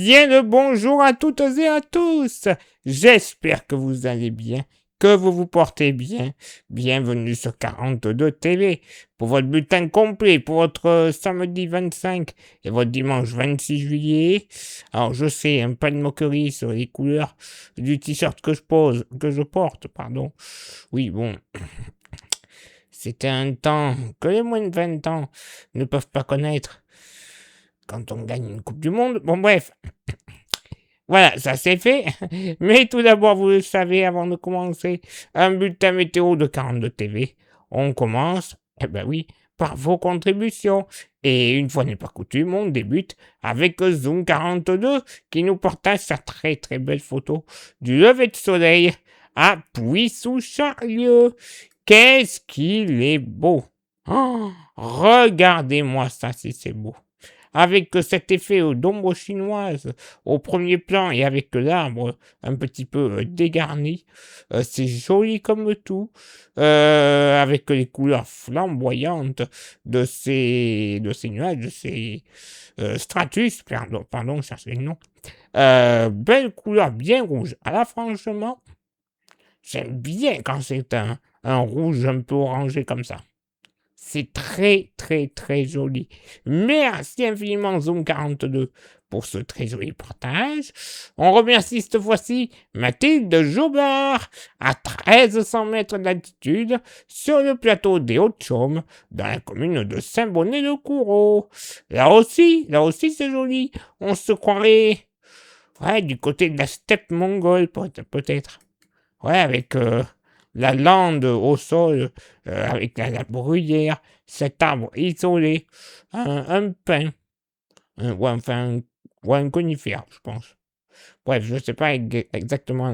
Bien le bonjour à toutes et à tous. J'espère que vous allez bien, que vous vous portez bien. Bienvenue sur 42 TV pour votre bulletin complet pour votre samedi 25 et votre dimanche 26 juillet. Alors je sais, pas de moquerie sur les couleurs du t-shirt que je porte, pardon. Oui, bon. C'était un temps que les moins de 20 ans ne peuvent pas connaître quand on gagne une Coupe du Monde. Bon, bref. Voilà, ça c'est fait. Mais tout d'abord, vous le savez, avant de commencer, un bulletin météo de 42 TV. On commence, oui, par vos contributions. Et une fois n'est pas coutume, on débute avec Zoom 42 qui nous partage sa très très belle photo du lever de soleil à Puy-sous-Charlieu. Qu'est-ce qu'il est beau! Oh, regardez-moi ça si c'est beau. Avec cet effet d'ombre chinoise au premier plan et avec l'arbre un petit peu dégarni, c'est joli comme tout, avec les couleurs flamboyantes de ces nuages, de ces stratus, pardon, je cherche le nom. Belle couleur bien rouge. Alors franchement, j'aime bien quand c'est un rouge un peu orangé comme ça. C'est très, très, très joli. Merci infiniment Zoom 42 pour ce très joli partage. On remercie cette fois-ci Mathilde Jobard à 1300 mètres d'altitude sur le plateau des Hauts-de-Chaume dans la commune de Saint-Bonnet-de-Coureau. Là aussi, c'est joli. On se croirait du côté de la steppe mongole peut-être. Ouais, avec la lande au sol, avec la bruyère, cet arbre isolé, un pin, ou un conifère, je pense. Bref, je ne sais pas exactement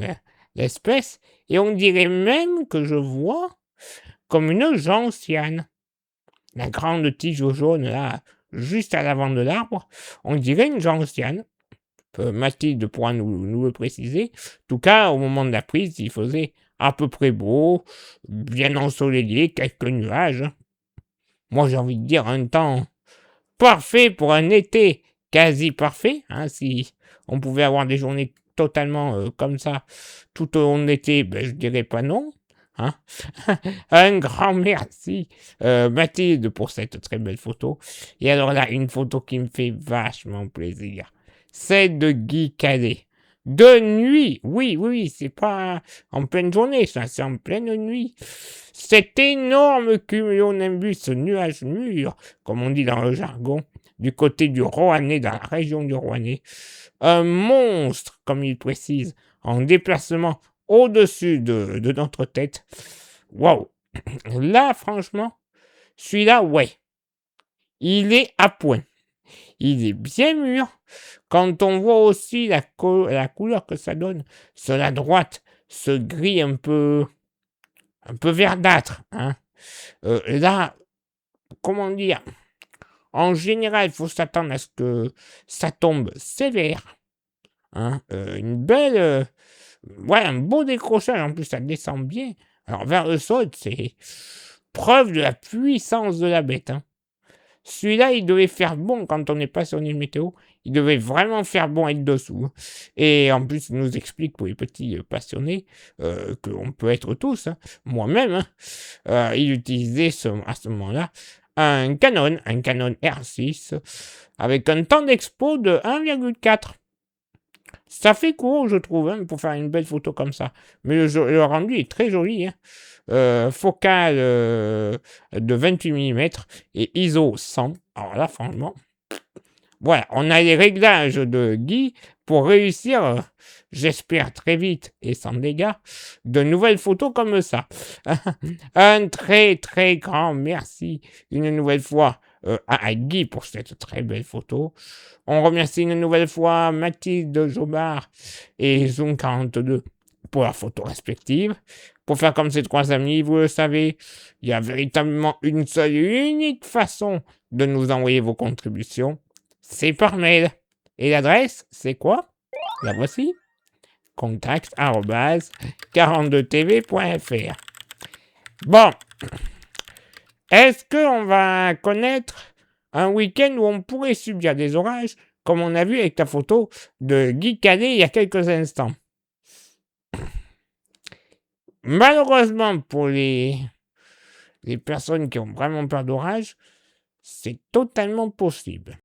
l'espèce, et on dirait même que je vois comme une gentiane. La grande tige jaune, là, juste à l'avant de l'arbre, on dirait une gentiane. Mathilde pourra nous le préciser. En tout cas, au moment de la prise, il faisait à peu près beau, bien ensoleillé, quelques nuages. Moi, j'ai envie de dire un temps parfait pour un été quasi parfait. Si on pouvait avoir des journées totalement comme ça tout au long de l'été, je dirais pas non. Un grand merci Mathilde pour cette très belle photo. Et alors là, une photo qui me fait vachement plaisir. C'est de Guy Cadet. De nuit, oui, c'est pas en pleine journée, ça, c'est en pleine nuit. Cet énorme cumulonimbus, ce nuage mûr, comme on dit dans le jargon, du côté du Roannais, dans la région du Roannais. Un monstre, comme il précise, en déplacement au-dessus de notre tête. Waouh! Là, franchement, celui-là, ouais. Il est à point. Il est bien mûr. Quand on voit aussi la couleur que ça donne sur la droite, ce gris un peu verdâtre. Là, comment dire? En général, il faut s'attendre à ce que ça tombe sévère. Une belle... un beau décrochage. En plus, ça descend bien. Alors, vers le sol, c'est preuve de la puissance de la bête. Celui-là, il devait faire bon quand on est passionné de météo. Il devait vraiment faire bon être dessous. Et en plus, il nous explique pour les petits passionnés qu'on peut être tous, moi-même, il utilisait à ce moment-là un Canon R6 avec un temps d'expo de 1,4. Ça fait court, je trouve, pour faire une belle photo comme ça. Mais le rendu est très joli. Focal de 28 mm et ISO 100. Alors là, franchement, voilà, on a les réglages de Guy pour réussir, j'espère très vite et sans dégâts, de nouvelles photos comme ça. Un très très grand merci une nouvelle fois à Guy pour cette très belle photo. On remercie une nouvelle fois Mathilde Jobard et Zoom 42 pour leurs photos respectives. Pour faire comme ces trois amis, vous le savez, il y a véritablement une seule et unique façon de nous envoyer vos contributions. C'est par mail. Et l'adresse, c'est quoi? La voici. contact@42tv.fr. Bon. Est-ce qu'on va connaître un week-end où on pourrait subir des orages comme on a vu avec la photo de Guy Cadet il y a quelques instants. Malheureusement pour les personnes qui ont vraiment peur d'orage, c'est totalement possible.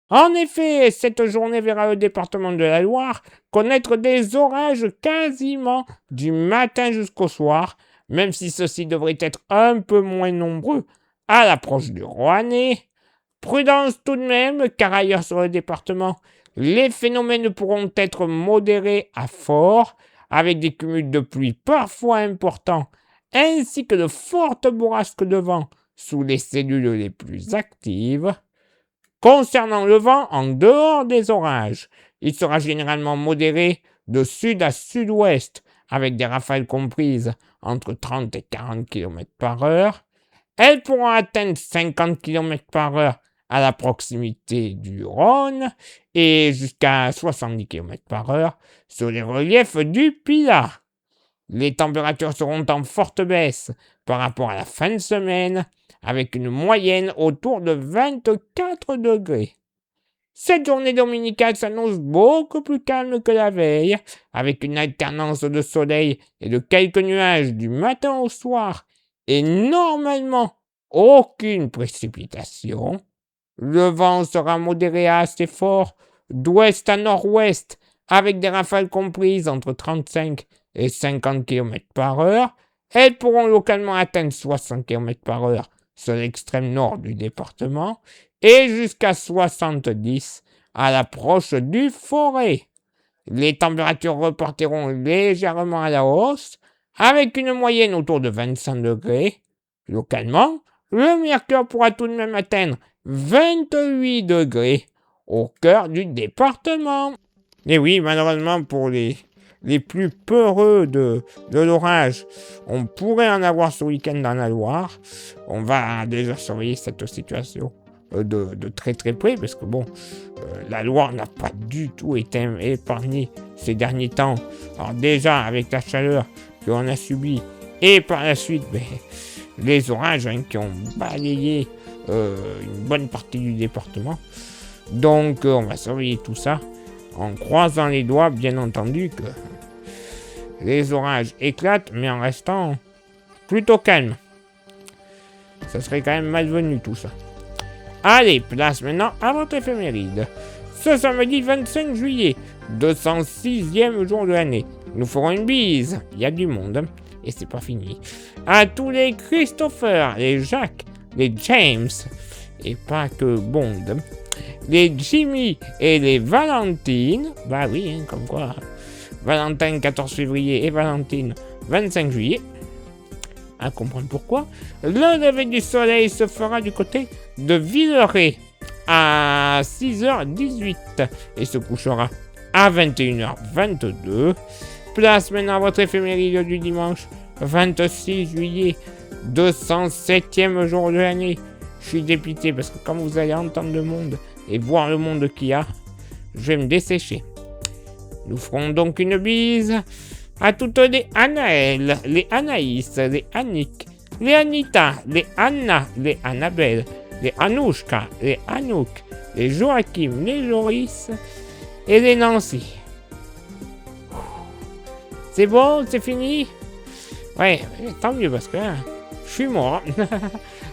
En effet, cette journée verra le département de la Loire connaître des orages quasiment du matin jusqu'au soir, même si ceux-ci devraient être un peu moins nombreux à l'approche du Roannais. Prudence tout de même, car ailleurs sur le département, les phénomènes pourront être modérés à forts, avec des cumuls de pluie parfois importants, ainsi que de fortes bourrasques de vent sous les cellules les plus actives. Concernant le vent, en dehors des orages, il sera généralement modéré de sud à sud-ouest, avec des rafales comprises entre 30 et 40 km par heure. Elles pourront atteindre 50 km par heure à la proximité du Rhône et jusqu'à 70 km par heure sur les reliefs du Pilat. Les températures seront en forte baisse par rapport à la fin de semaine, avec une moyenne autour de 24 degrés. Cette journée dominicale s'annonce beaucoup plus calme que la veille, avec une alternance de soleil et de quelques nuages du matin au soir, et normalement aucune précipitation. Le vent sera modéré à assez fort, d'ouest à nord-ouest, avec des rafales comprises entre 35 et 50 km par heure. Elles pourront localement atteindre 60 km par heure sur l'extrême nord du département et jusqu'à 70 à l'approche du Forêt. Les températures reporteront légèrement à la hausse, avec une moyenne autour de 25 degrés. Localement, le mercure pourra tout de même atteindre 28 degrés au cœur du département. Et oui, malheureusement pour les plus peureux de l'orage, on pourrait en avoir ce week-end dans la Loire. On va déjà surveiller cette situation de très très près, parce que la Loire n'a pas du tout été épargnée ces derniers temps. Alors déjà, avec la chaleur qu'on a subie, et par la suite, les orages qui ont balayé une bonne partie du département. Donc on va surveiller tout ça, en croisant les doigts, bien entendu, que les orages éclatent, mais en restant plutôt calme. Ça serait quand même malvenu tout ça. Allez, place maintenant à votre éphéméride. Ce samedi 25 juillet, 206e jour de l'année, nous ferons une bise. Il y a du monde, et c'est pas fini. À tous les Christopher, les Jacques, les James, et pas que Bond, les Jimmy et les Valentine. Bah oui, comme quoi. Valentin 14 février et Valentine 25 juillet. À comprendre pourquoi. Le lever du soleil se fera du côté de Villeray à 6h18 et se couchera à 21h22. Place maintenant à votre éphéméride du dimanche 26 juillet, 207e jour de l'année. Je suis dépité parce que quand vous allez entendre le monde et voir le monde qu'il y a, je vais me dessécher. Nous ferons donc une bise à toutes les Anaël, les Anaïs, les Annick, les Anita, les Anna, les Annabelle, les Anouchka, les Anouk, les Joachim, les Joris et les Nancy. C'est bon, c'est fini? Ouais, tant mieux parce que je suis mort.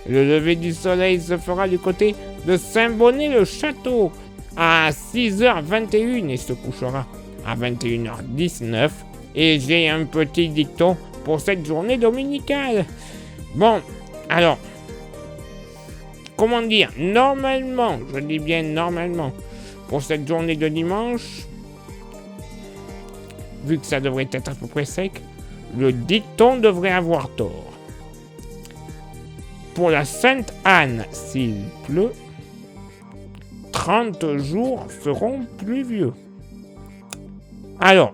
Le lever du soleil se fera du côté de Saint-Bonnet-le-Château à 6h21 et se couchera à 21h19. Et j'ai un petit dicton pour cette journée dominicale. Bon, alors, comment dire, normalement, je dis bien normalement, pour cette journée de dimanche, vu que ça devrait être à peu près sec, le dicton devrait avoir tort. Pour la Sainte Anne, s'il pleut, 30 jours seront pluvieux. Alors,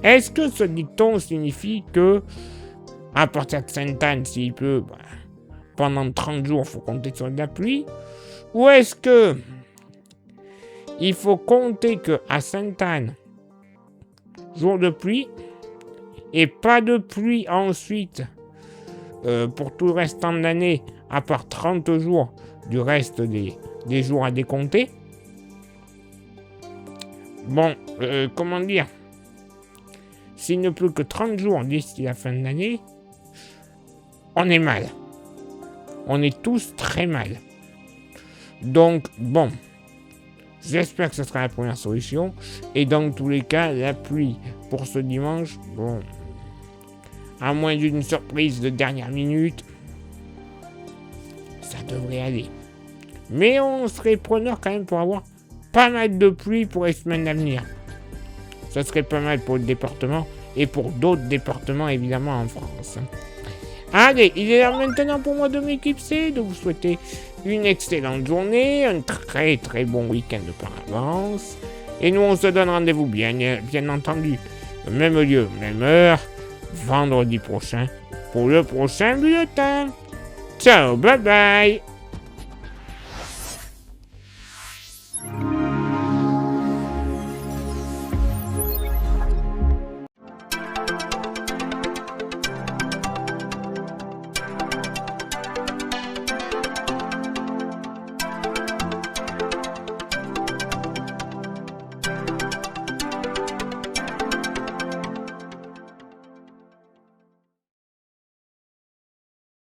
est-ce que ce dicton signifie que, à partir de Sainte Anne, s'il pleut, pendant 30 jours, il faut compter sur de la pluie? Ou est-ce que il faut compter qu'à Sainte Anne, jour de pluie, et pas de pluie ensuite pour tout le restant de l'année, à part 30 jours du reste des jours à décompter? Bon, comment dire? S'il ne pleut que 30 jours d'ici la fin de l'année, on est mal. On est tous très mal. Donc, bon, j'espère que ce sera la première solution. Et dans tous les cas, la pluie pour ce dimanche, bon, à moins d'une surprise de dernière minute, ça devrait aller. Mais on serait preneur quand même pour avoir pas mal de pluie pour les semaines à venir. Ça serait pas mal pour le département et pour d'autres départements évidemment en France. Allez, il est l'heure maintenant pour moi de m'éclipser, de vous souhaiter une excellente journée, un très très bon week-end par avance. Et nous on se donne rendez-vous bien entendu, même lieu, même heure, vendredi prochain, pour le prochain bulletin. Ciao, bye bye.